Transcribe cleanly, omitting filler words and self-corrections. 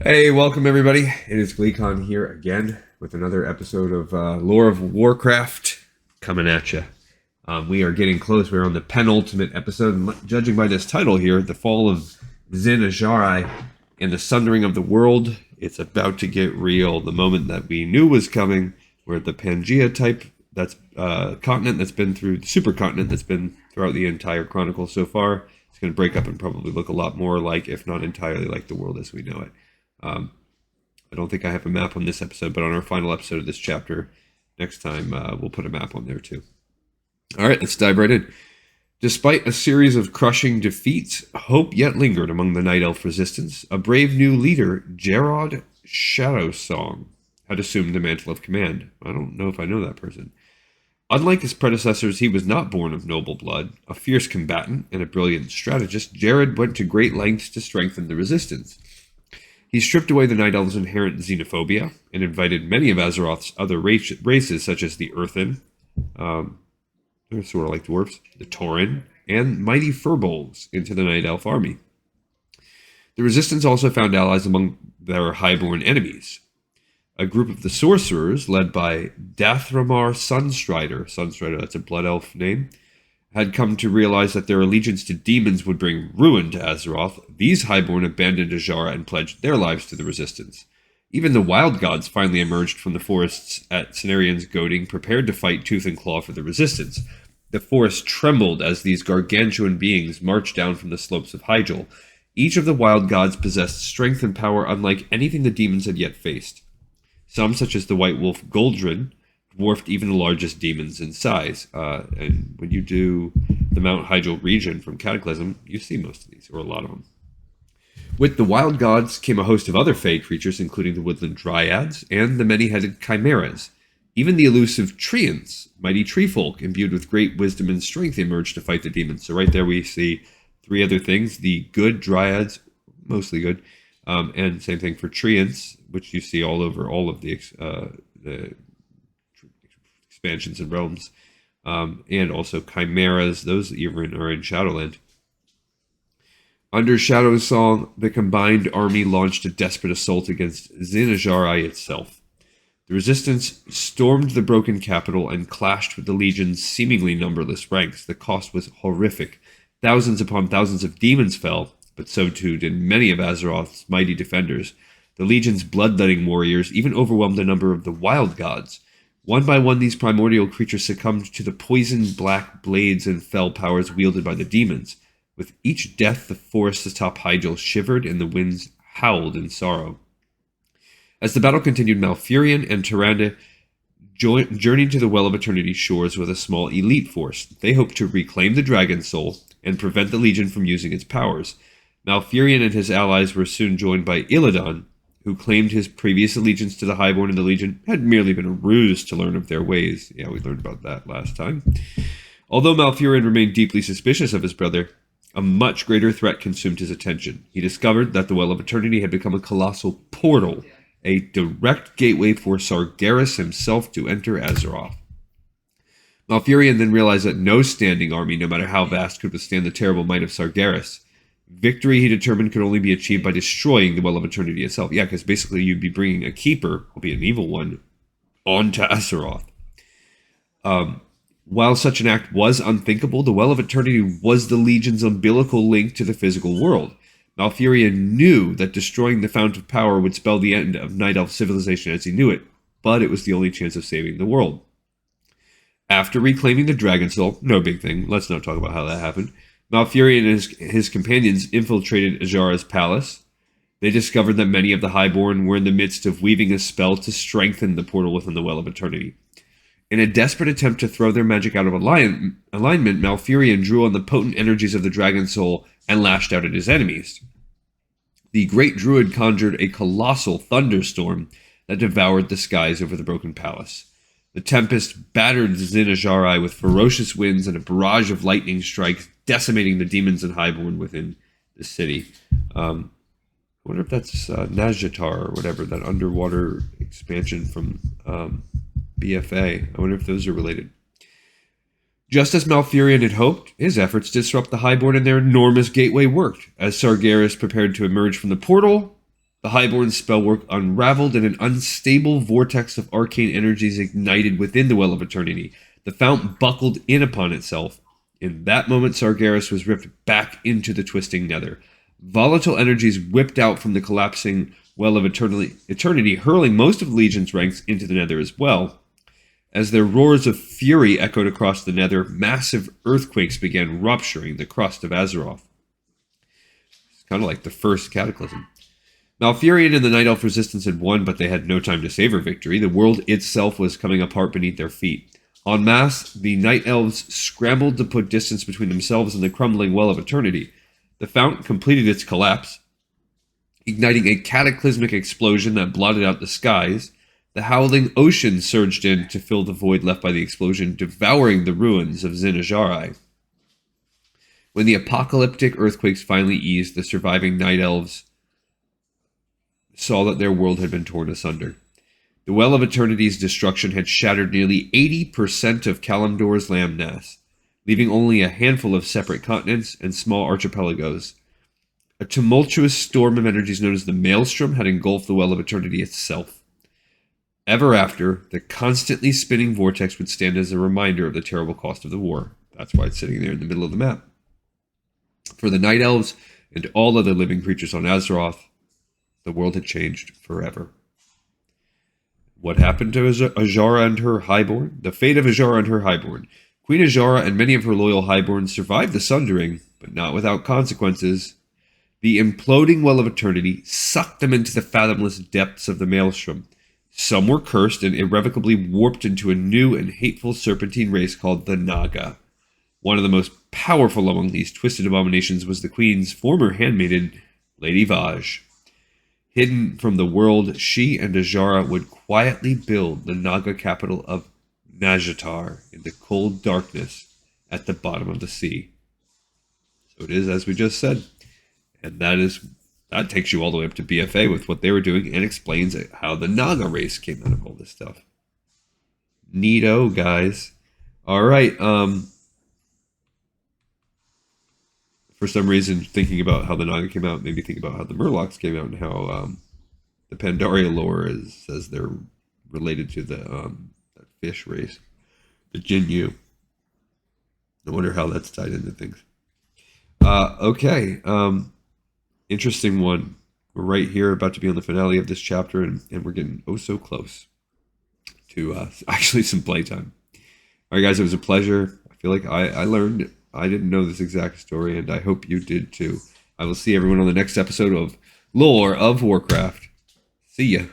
Hey, welcome everybody. It is Gleekon here again with another episode of Lore of Warcraft coming at you. We are getting close. We're on the penultimate episode, and judging by this title here, the fall of Zin-Azshari and the sundering of the world. It's about to get real. The moment that we knew was coming, where the Pangea type, that's continent that's been through the supercontinent that's been throughout the entire chronicle so far, it's going to break up and probably look a lot more like, if not entirely like, the world as we know it. I don't think I have a map on this episode, but on our final episode of this chapter, next time we'll put a map on there too. All right, let's dive right in. Despite a series of crushing defeats, hope yet lingered among the Night Elf resistance. A brave new leader, Gerard Shadowsong, had assumed the mantle of command. I don't know if I know that person. Unlike his predecessors, he was not born of noble blood. A fierce combatant and a brilliant strategist, Jared went to great lengths to strengthen the resistance. He stripped away the Night Elves' inherent xenophobia and invited many of Azeroth's other races, such as the Earthen, they're sort of like dwarves, the Tauren, and mighty Furbolgs into the Night Elf army. The Resistance also found allies among their Highborne enemies. A group of the Sorcerers, led by Dathramar Sunstrider, that's a Blood Elf name, had come to realize that their allegiance to demons would bring ruin to Azeroth. These Highborne abandoned Azshara and pledged their lives to the Resistance. Even the Wild Gods finally emerged from the forests at Cenarian's goading, prepared to fight tooth and claw for the Resistance. The forest trembled as these gargantuan beings marched down from the slopes of Hyjal. Each of the Wild Gods possessed strength and power unlike anything the demons had yet faced. Some, such as the White Wolf Goldrin, dwarfed even the largest demons in size. And when you do the Mount Hyjal region from Cataclysm, you see most of these, or a lot of them. With the Wild Gods came a host of other fey creatures, including the woodland dryads and the many-headed chimeras. Even the elusive treants, mighty tree folk, imbued with great wisdom and strength, emerged to fight the demons. So right there we see three other things. The good dryads, mostly good, and same thing for treants, which you see all over all of the expansions and realms, and also chimeras. Those even are in Shadowland. Under Shadowsong, the combined army launched a desperate assault against Zin-Azshari itself. The Resistance stormed the broken capital and clashed with the Legion's seemingly numberless ranks. The cost was horrific. Thousands upon thousands of demons fell, but so too did many of Azeroth's mighty defenders. The Legion's bloodletting warriors even overwhelmed a number of the Wild Gods. One by one, these primordial creatures succumbed to the poisoned black blades and fell powers wielded by the demons. With each death, the forests atop Hyjal shivered and the winds howled in sorrow. As the battle continued, Malfurion and Tyrande journeyed to the Well of Eternity shores with a small elite force. They hoped to reclaim the Dragon Soul and prevent the Legion from using its powers. Malfurion and his allies were soon joined by Illidan, who claimed his previous allegiance to the Highborne and the Legion had merely been a ruse to learn of their ways. Yeah, we learned about that last time. Although Malfurion remained deeply suspicious of his brother, a much greater threat consumed his attention. He discovered that the Well of Eternity had become a colossal portal, a direct gateway for Sargeras himself to enter Azeroth. Malfurion then realized that no standing army, no matter how vast, could withstand the terrible might of Sargeras. Victory, he determined, could only be achieved by destroying the Well of Eternity itself. Yeah, because basically you'd be bringing a keeper, albeit an evil one, onto Azeroth. While such an act was unthinkable, the Well of Eternity was the Legion's umbilical link to the physical world. Malfurion knew that destroying the Fount of Power would spell the end of Night Elf civilization as he knew it, but it was the only chance of saving the world. After reclaiming the Dragon Soul, no big thing, let's not talk about how that happened, Malfurion and his companions infiltrated Azshara's palace. They discovered that many of the Highborne were in the midst of weaving a spell to strengthen the portal within the Well of Eternity. In a desperate attempt to throw their magic out of alignment, Malfurion drew on the potent energies of the Dragon Soul and lashed out at his enemies. The great druid conjured a colossal thunderstorm that devoured the skies over the broken palace. The tempest battered Zin-Azshari with ferocious winds and a barrage of lightning strikes, decimating the demons and Highborne within the city. I wonder if that's Nazjatar or whatever, that underwater expansion from BFA. I wonder if those are related. Just as Malfurion had hoped, his efforts to disrupt the Highborne and their enormous gateway worked. As Sargeras prepared to emerge from the portal, The Highborne spellwork unraveled and an unstable vortex of arcane energies ignited within the Well of Eternity. The fount buckled in upon itself. In that moment, Sargeras was ripped back into the twisting nether. Volatile energies whipped out from the collapsing Well of Eternity, hurling most of the Legion's ranks into the nether as well. As their roars of fury echoed across the nether, massive earthquakes began rupturing the crust of Azeroth. It's kind of like the first cataclysm. Malfurion and the Night Elf Resistance had won, but they had no time to savor victory. The world itself was coming apart beneath their feet. En masse, the Night Elves scrambled to put distance between themselves and the crumbling Well of Eternity. The fount completed its collapse, igniting a cataclysmic explosion that blotted out the skies. The howling ocean surged in to fill the void left by the explosion, devouring the ruins of Zin-Azshari. When the apocalyptic earthquakes finally eased, the surviving Night Elves saw that their world had been torn asunder. The Well of Eternity's destruction had shattered nearly 80% of Kalimdor's landmass, leaving only a handful of separate continents and small archipelagos. A tumultuous storm of energies known as the Maelstrom had engulfed the Well of Eternity itself. Ever after, the constantly spinning vortex would stand as a reminder of the terrible cost of the war. That's why it's sitting there in the middle of the map. For the Night Elves and all other living creatures on Azeroth, the world had changed forever. What happened to Azshara and her Highborne? The fate of Azshara and her Highborne. Queen Azshara and many of her loyal Highborns survived the Sundering, but not without consequences. The imploding Well of Eternity sucked them into the fathomless depths of the Maelstrom. Some were cursed and irrevocably warped into a new and hateful serpentine race called the Naga. One of the most powerful among these twisted abominations was the Queen's former handmaiden, Lady Vaj. Hidden from the world, she and Azshara would quietly build the Naga capital of Nazjatar in the cold darkness at the bottom of the sea. So it is as we just said. And that takes you all the way up to BFA with what they were doing and explains how the Naga race came out of all this stuff. Neato, guys. All right. For some reason, thinking about how the Naga came out made me think about how the Murlocs came out and how the Pandaria lore says they're related to the that fish race, the Jinyu. I wonder how that's tied into things. Okay. Interesting one. We're right here, about to be on the finale of this chapter, and we're getting oh so close to actually some playtime. All right, guys, it was a pleasure. I feel like I learned. I didn't know this exact story, and I hope you did too. I will see everyone on the next episode of Lore of Warcraft. See ya.